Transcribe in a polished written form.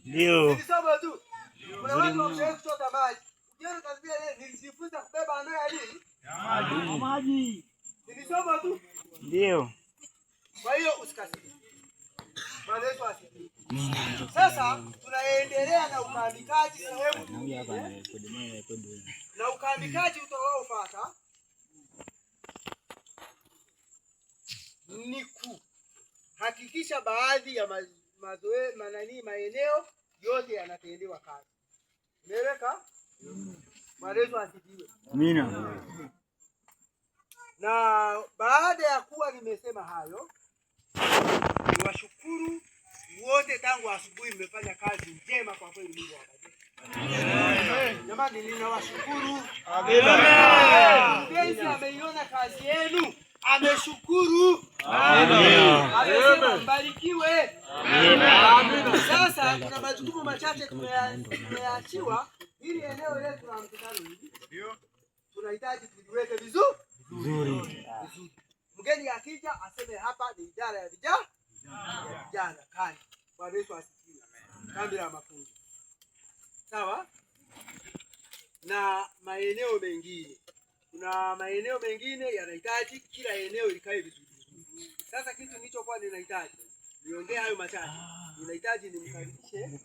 Ndio. Kuna watu wameshawahi kuchota maji. Ukiona kazi ile nilijifunza kubeba ndoo ya nini? Maji. Nilisoma tu. Ndio. Kwa hiyo usikasirike. Bwana Yesu asifiwe. Sasa tunaendelea na ukaandikaji sehemu nyingine. Na ukaandikaji utakaofuata ni kuhakikisha baadhi ya maeneo yote yanatendewa kazi. Umeeleka? Bwana Yesu asifiwe. Amina. Na baada ya kuwa nimesema hayo, niwashukuru wote tangu asubuhi mmefanya kazi njema kwa kweli, Mungu awabariki. Jamani, ninawashukuru. Amina. Mpenzi ameiona kazi yenu, ameshukuru. Amina. Amesema mbarikiwe. Amina. Sasa kuna majukumu machache tumeachiwa ili eneo letu la mkutano hili. Ndio. Tunahitaji tuliweke vizuri. Mgeni akija aseme hapa ni idara ya vijana kani. Bwana Yesu asifiwe. Kambi la mafunzo. Sawa? Na maeneo mengine. Kuna maeneo mengine yanahitaji kila eneo likae vizuri. Sasa kitu nilichokuwa ninahitaji, niongee hayo machache. Ninahitaji nimkaribishe